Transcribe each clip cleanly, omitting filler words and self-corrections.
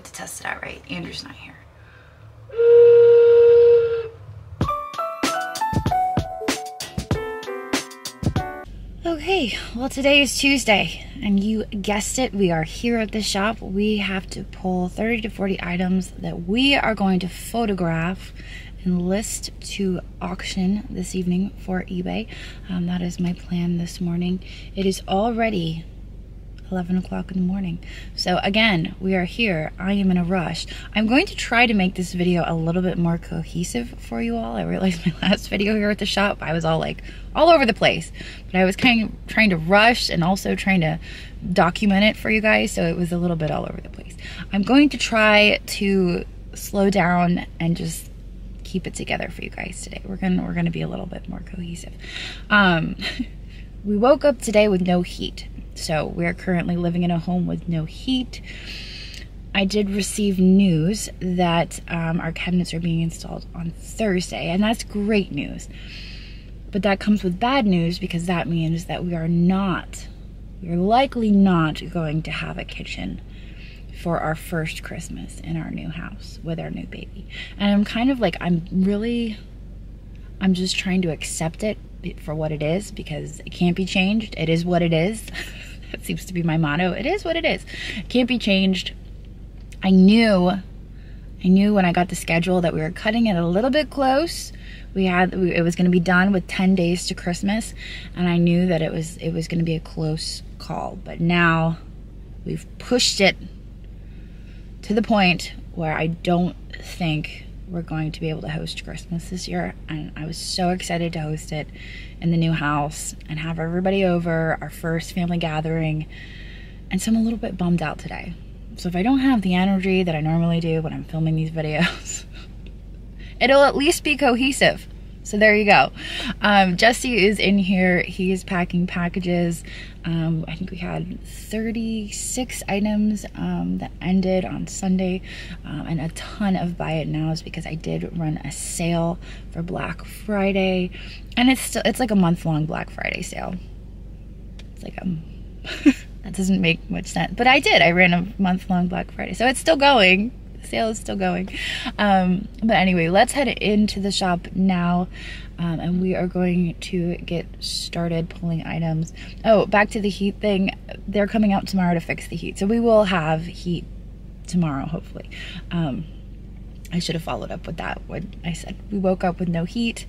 to test it out, right? Andrew's not here. Okay, well today is Tuesday, and you guessed it, we are here at the shop. We have to pull 30 to 40 items that we are going to photograph and list to auction this evening for eBay. That is my plan this morning. It is already 11 o'clock in the morning. So again, we are here. I am in a rush. I'm going to try to make this video a little bit more cohesive for you all. I realized my last video here at the shop, I was all over the place. But I was kind of trying to rush and also trying to document it for you guys, so it was a little bit all over the place. I'm going to try to slow down and just keep it together for you guys today. We're gonna be a little bit more cohesive. We woke up today with no heat. So we're currently living in a home with no heat. I did receive news that our cabinets are being installed on Thursday, and that's great news. But that comes with bad news, because that means that we're likely not going to have a kitchen for our first Christmas in our new house with our new baby. And I'm kind of I'm just trying to accept it for what it is, because it can't be changed. It is what it is. That seems to be my motto. It is what it is. It can't be changed. I knew when I got the schedule that we were cutting it a little bit close. It was going to be done with 10 days to Christmas, and I knew that it was going to be a close call. But now we've pushed it to the point where I don't think we're going to be able to host Christmas this year, and I was so excited to host it in the new house and have everybody over, our first family gathering. And so I'm a little bit bummed out today. So if I don't have the energy that I normally do when I'm filming these videos, it'll at least be cohesive. So there you go. Jesse is in here. He is packing packages. I think we had 36 items that ended on Sunday, and a ton of buy it nows, because I did run a sale for Black Friday, and it's like a month-long Black Friday sale. It's like that doesn't make much sense, but I ran a month-long Black Friday, so it's still going. Sale is still going. But anyway, let's head into the shop now, and we are going to get started pulling items. Oh, back to the heat thing. They're coming out tomorrow to fix the heat, so we will have heat tomorrow, hopefully. I should have followed up with that when I said we woke up with no heat.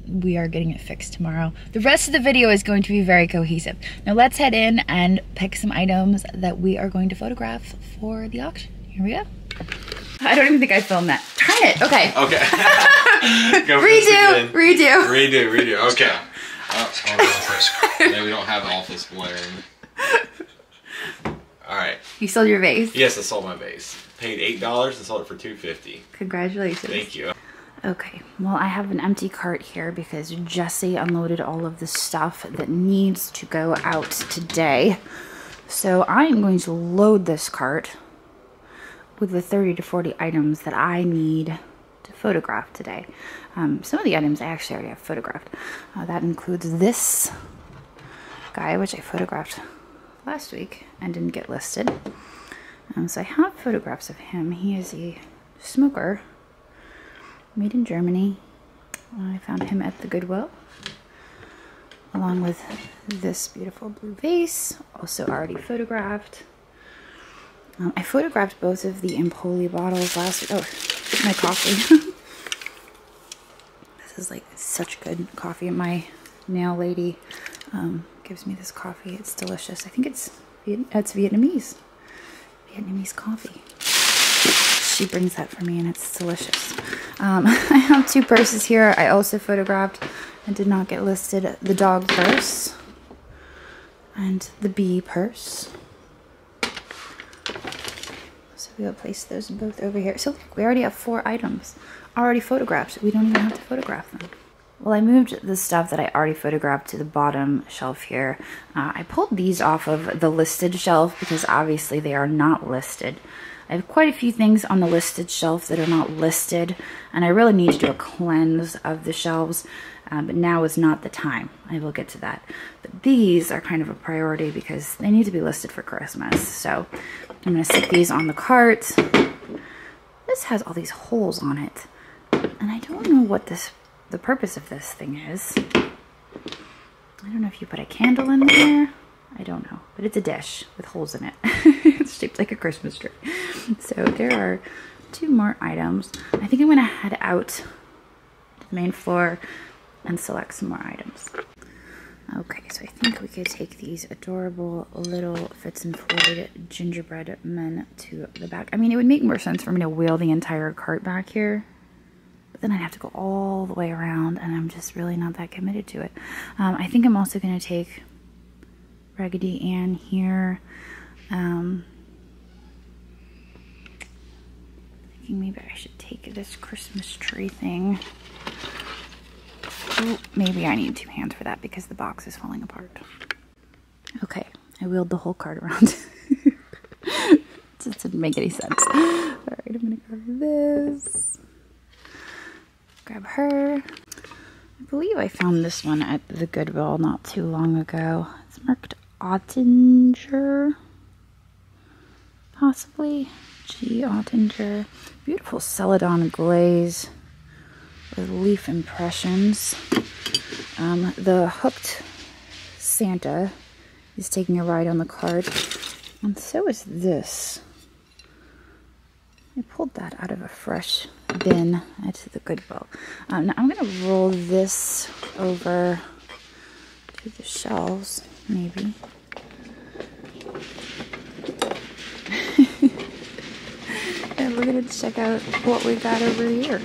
We are getting it fixed tomorrow. The rest of the video is going to be very cohesive. Now let's head in and pick some items that we are going to photograph for the auction. Here we go. I don't even think I filmed that. Turn it. Okay. Okay. Redo. Okay. Maybe we don't have office blaring. All right. You sold your vase? Yes, I sold my vase. Paid $8 and sold it for $2.50. Congratulations. Thank you. Okay, well, I have an empty cart here because Jesse unloaded all of the stuff that needs to go out today. So I am going to load this cart with the 30 to 40 items that I need to photograph today. Some of the items I actually already have photographed. That includes this guy, which I photographed last week and didn't get listed. So I have photographs of him. He is a smoker. Made in Germany. I found him at the Goodwill, along with this beautiful blue vase, also already photographed. I photographed both of the Empoli bottles last week. Oh, my coffee. This is like such good coffee. My nail lady gives me this coffee. It's delicious. I think it's Vietnamese coffee. She brings that for me, and it's delicious. I have two purses here. I also photographed and did not get listed the dog purse and the bee purse. So we'll place those both over here. So look, we already have 4 items already photographed. We don't even have to photograph them. Well, I moved the stuff that I already photographed to the bottom shelf here. I pulled these off of the listed shelf because obviously they are not listed. I have quite a few things on the listed shelf that are not listed, and I really need to do a cleanse of the shelves, but now is not the time. I will get to that. But these are kind of a priority because they need to be listed for Christmas. So I'm going to stick these on the cart. This has all these holes on it, and I don't know what the purpose of this thing is. I don't know if you put a candle in there. I don't know, but it's a dish with holes in it. It's shaped like a Christmas tree. So there are 2 more items. I think I'm gonna head out to the main floor and select some more items. Okay, so I think we could take these adorable little Fitz and Floyd gingerbread men to the back. I mean, it would make more sense for me to wheel the entire cart back here, but then I'd have to go all the way around, and I'm just really not that committed to it. I think I'm also gonna take Raggedy Ann here. Thinking maybe I should take this Christmas tree thing. Oh, maybe I need 2 hands for that because the box is falling apart. Okay, I wheeled the whole cart around. It just didn't make any sense. Alright, I'm gonna grab this. Grab her. I believe I found this one at the Goodwill not too long ago. It's marked Ottinger, possibly. G. Ottinger. Beautiful Celadon glaze with leaf impressions. The hooked Santa is taking a ride on the cart, and so is this. I pulled that out of a fresh bin at the Goodwill. Now I'm going to roll this over to the shelves, maybe. And we're going to check out what we got over here.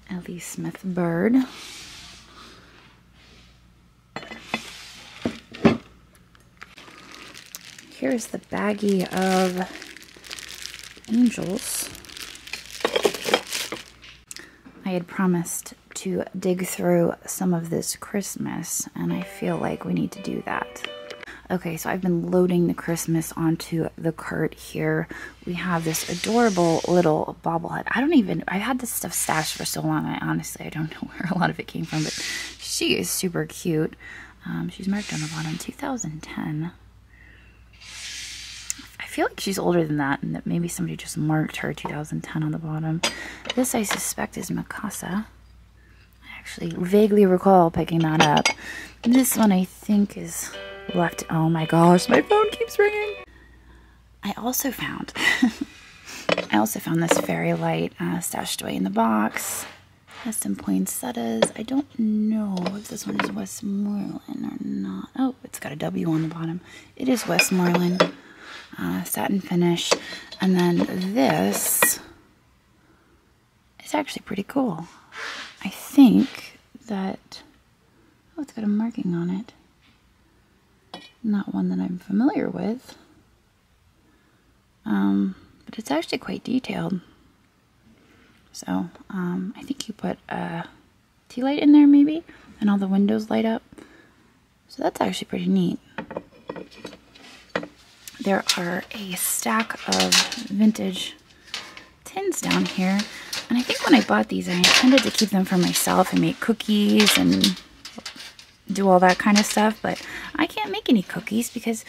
Ellie Smith Bird. Here's the baggie of angels. I had promised to dig through some of this Christmas, and I feel like we need to do that. Okay, so I've been loading the Christmas onto the cart here. We have this adorable little bobblehead. I've had this stuff stashed for so long, I honestly don't know where a lot of it came from, but she is super cute. She's marked on the bottom, 2010. I feel like she's older than that, and that maybe somebody just marked her 2010 on the bottom. This, I suspect, is Mikasa. I actually vaguely recall picking that up. This one, I think, is left. Oh my gosh, my phone keeps ringing. I also found this fairy light stashed away in the box. Has some poinsettias. I don't know if this one is Westmoreland or not. Oh, it's got a W on the bottom. It is Westmoreland. Satin finish. And then this is actually pretty cool. I think that, oh, it's got a marking on it. Not one that I'm familiar with. But it's actually quite detailed. So, I think you put a tea light in there maybe, and all the windows light up. So that's actually pretty neat. There are a stack of vintage tins down here, and I think when I bought these I intended to keep them for myself and make cookies and do all that kind of stuff, but I can't make any cookies because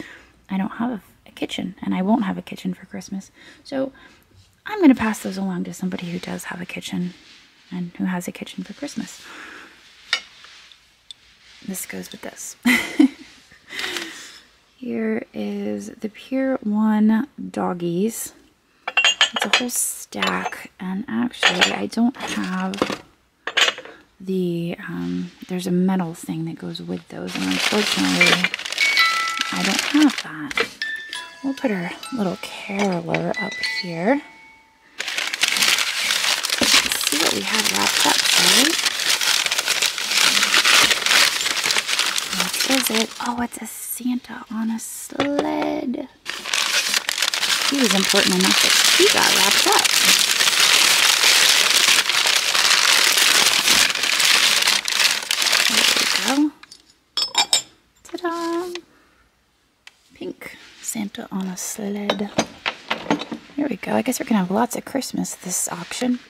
I don't have a kitchen, and I won't have a kitchen for Christmas. So I'm going to pass those along to somebody who does have a kitchen and who has a kitchen for Christmas. This goes with this. Here is the Pier 1 doggies. It's a whole stack, and actually I don't have the, there's a metal thing that goes with those, and unfortunately I don't have that. We'll put our little caroler up here. Let's see what we have wrapped up, shall we? What is it? Oh, it's a Santa on a sled. He was important enough that he got wrapped up. There we go. Ta-da! Pink Santa on a sled. There we go. I guess we're gonna have lots of Christmas this auction.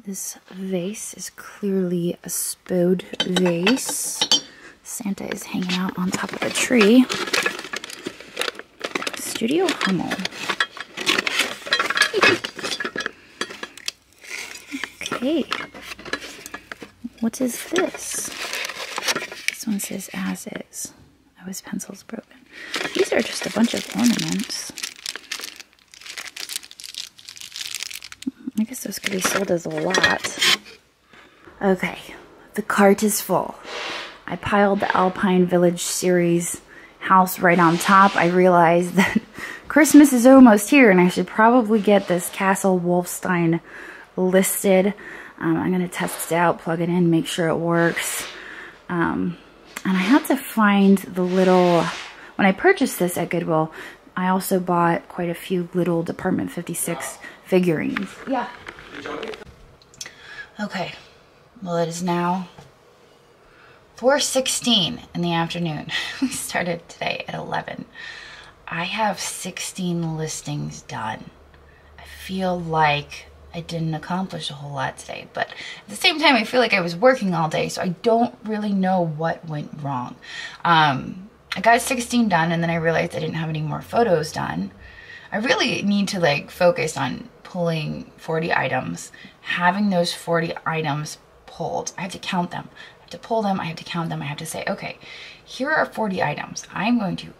This vase is clearly a Spode vase. Santa is hanging out on top of a tree. Studio Hummel. Okay. What is this? This one says as is. Oh, his pencil's broken. These are just a bunch of ornaments. I guess those could be sold as a lot. Okay, the cart is full. I piled the Alpine Village series house right on top. I realized that Christmas is almost here and I should probably get this Castle Wolfstein listed. I'm going to test it out, plug it in, make sure it works. And I had to find the little... When I purchased this at Goodwill, I also bought quite a few little Department 56 figurines. Yeah. Okay. Well, it is now 4:16 in the afternoon. We started today at 11. I have 16 listings done. I feel like I didn't accomplish a whole lot today, but at the same time, I feel like I was working all day, so I don't really know what went wrong. I got 16 done, and then I realized I didn't have any more photos done. I really need to like focus on pulling 40 items, having those 40 items pulled. I have to count them. I have to pull them. I have to count them. I have to say, okay, here are 40 items. I'm going to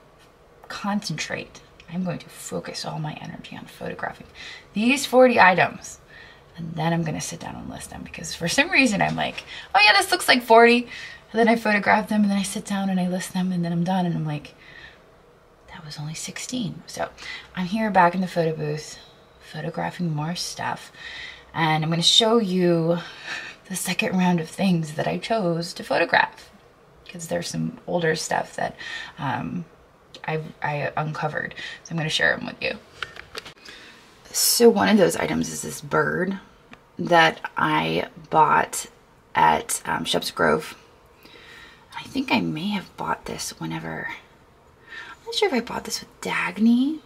concentrate. I'm going to focus all my energy on photographing these 40 items. And then I'm going to sit down and list them, because for some reason I'm like, oh yeah, this looks like 40. And then I photograph them, and then I sit down and I list them, and then I'm done. And I'm like, that was only 16. So I'm here back in the photo booth, photographing more stuff. And I'm going to show you the second round of things that I chose to photograph, because there's some older stuff that I uncovered. So I'm going to share them with you. So one of those items is this bird that I bought at Sheph's Grove. I think I may have bought this whenever, I'm not sure if I bought this with Dagny.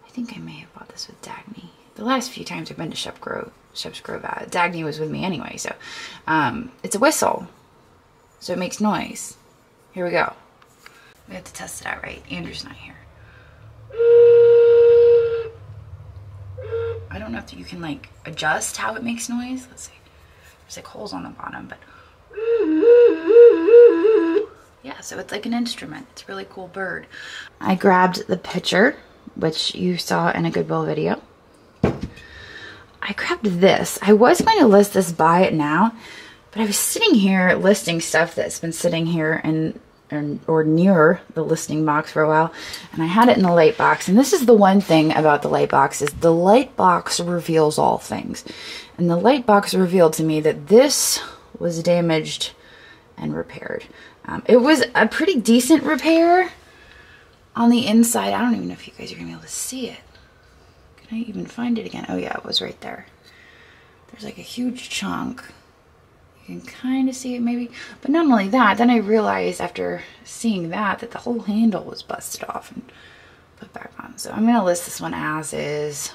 I think I may have bought this with Dagny. The last few times I've been to Sheph's Grove, Dagny was with me anyway, so it's a whistle, so it makes noise. Here we go. We have to test it out, right? Andrew's not here. I don't know if you can like adjust how it makes noise. Let's see. There's like holes on the bottom, but yeah, so it's like an instrument. It's a really cool bird. I grabbed the picture, which you saw in a Goodwill video. I grabbed this. I was going to list this buy it now, but I was sitting here listing stuff that's been sitting here or near the listing box for a while, and I had it in the light box. And this is the one thing about the light box, is the light box reveals all things. And the light box revealed to me that this was damaged and repaired. It was a pretty decent repair on the inside. I don't even know if you guys are gonna be able to see it. Can I even find it again? Oh yeah, it was right there. There's like a huge chunk. You can kind of see it maybe. But not only that, then I realized after seeing that the whole handle was busted off and put back on. So I'm gonna list this one as is.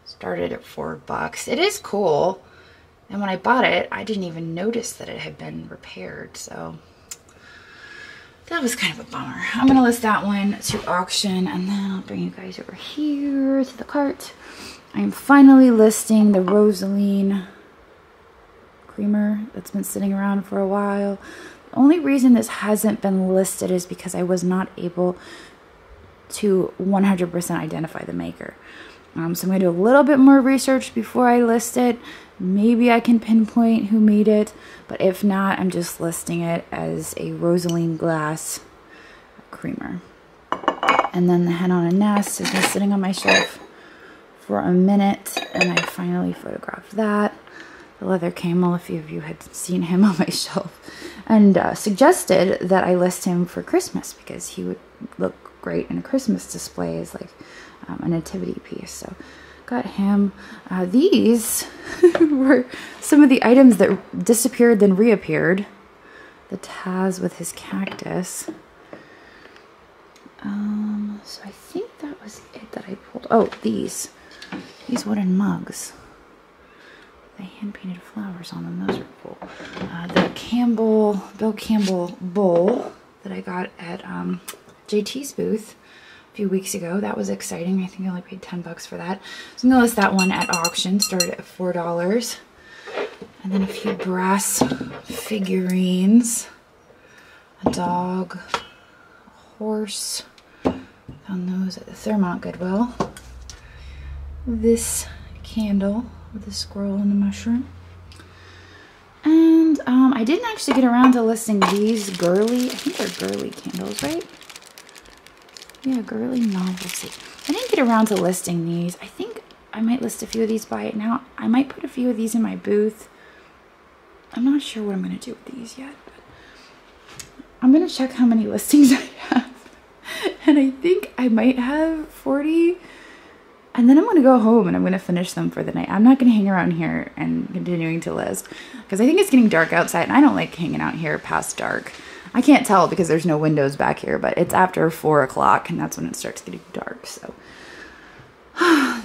Started at $4. It is cool. And when I bought it, I didn't even notice that it had been repaired. So that was kind of a bummer. I'm gonna list that one to auction, and then I'll bring you guys over here to the cart. I'm finally listing the Rosaline creamer that's been sitting around for a while. The only reason this hasn't been listed is because I was not able to 100% identify the maker. So I'm going to do a little bit more research before I list it. Maybe I can pinpoint who made it, but if not, I'm just listing it as a Rosaline glass creamer. And then the Hen on a Nest has been sitting on my shelf for a minute, and I finally photographed that. The leather camel, a few of you had seen him on my shelf, and suggested that I list him for Christmas because he would look great in a Christmas display as like a nativity piece. So got him. These were some of the items that disappeared then reappeared. The Taz with his cactus. So I think that was it that I pulled. Oh, these wooden mugs. The hand-painted flowers on them, those are cool. The Bill Campbell bowl that I got at JT's booth a few weeks ago. That was exciting. I think I only paid 10 bucks for that. So I'm gonna list that one at auction, started at $4. And then a few brass figurines. A dog, a horse. Found those at the Thermont Goodwill. This candle with the squirrel and the mushroom. And I didn't actually get around to listing these girly, I think they're girly candles, right? Yeah, girly novelty. I didn't get around to listing these. I think I might list a few of these by it now. I might put a few of these in my booth. I'm not sure what I'm going to do with these yet, but I'm going to check how many listings I have. And I think I might have 40. And then I'm going to go home and I'm going to finish them for the night. I'm not going to hang around here and continuing to list because I think it's getting dark outside and I don't like hanging out here past dark. I can't tell because there's no windows back here, but it's after 4 o'clock and that's when it starts getting dark. So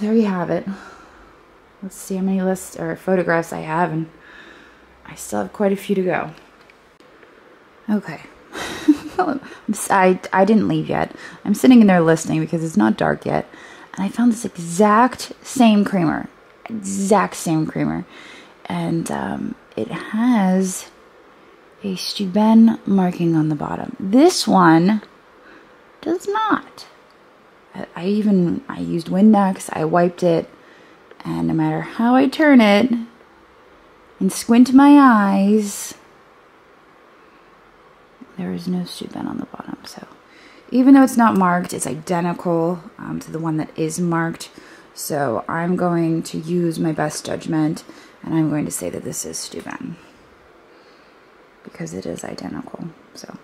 there you have it. Let's see how many lists or photographs I have, and I still have quite a few to go. Okay. I didn't leave yet. I'm sitting in there listening because it's not dark yet. And I found this exact same creamer. And it has a Steuben marking on the bottom. This one does not. I used Windex, I wiped it, and no matter how I turn it and squint my eyes, there is no Steuben on the bottom. So even though it's not marked, it's identical to the one that is marked. So I'm going to use my best judgment and I'm going to say that this is Steuben because it is identical. So,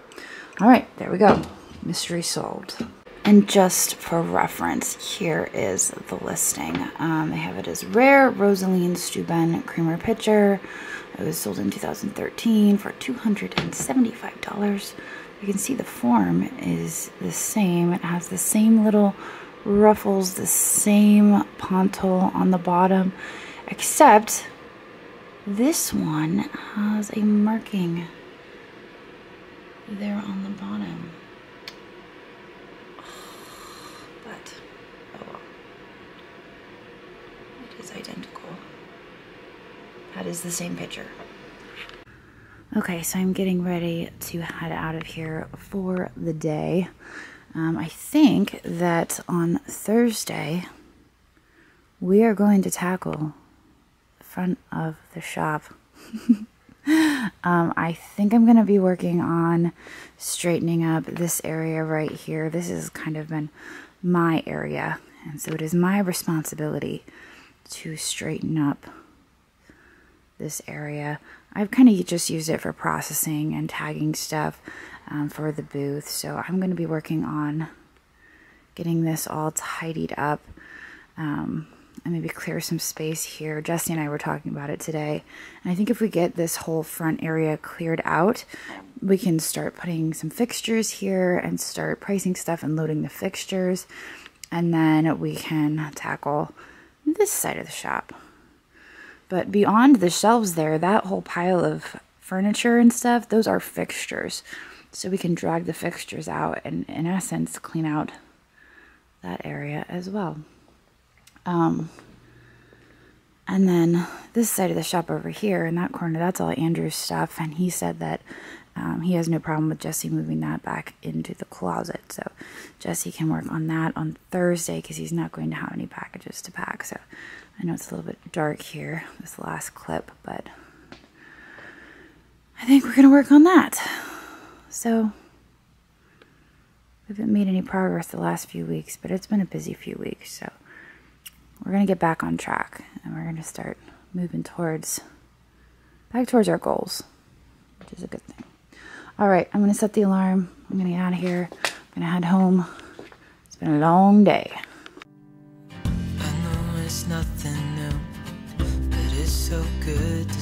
all right, there we go. Mystery solved. And just for reference, here is the listing. They have it as Rare Rosaline Steuben Creamer Pitcher. It was sold in 2013 for $275. You can see the form is the same. It has the same little ruffles, the same pontil on the bottom, except this one has a marking there on the bottom. But, oh well. It is identical. That is the same picture. Okay, so I'm getting ready to head out of here for the day. I think that on Thursday, we are going to tackle the front of the shop. I think I'm going to be working on straightening up this area right here. This has kind of been my area, and so it is my responsibility to straighten up this area. I've kind of just used it for processing and tagging stuff for the booth, so I'm going to be working on getting this all tidied up and maybe clear some space here. Jesse and I were talking about it today, and I think if we get this whole front area cleared out, we can start putting some fixtures here and start pricing stuff and loading the fixtures, and then we can tackle this side of the shop. But beyond the shelves there, that whole pile of furniture and stuff, those are fixtures. So we can drag the fixtures out and, in essence, clean out that area as well. And then this side of the shop over here, in that corner, that's all Andrew's stuff. And he said that he has no problem with Jesse moving that back into the closet. So Jesse can work on that on Thursday because he's not going to have any packages to pack. So I know it's a little bit dark here, this last clip, but I think we're going to work on that. So we haven't made any progress the last few weeks, but it's been a busy few weeks. So we're going to get back on track and we're going to start moving back towards our goals, which is a good thing. All right, I'm going to set the alarm. I'm going to get out of here. I'm going to head home. It's been a long day. I know it's nothing new, but it's so good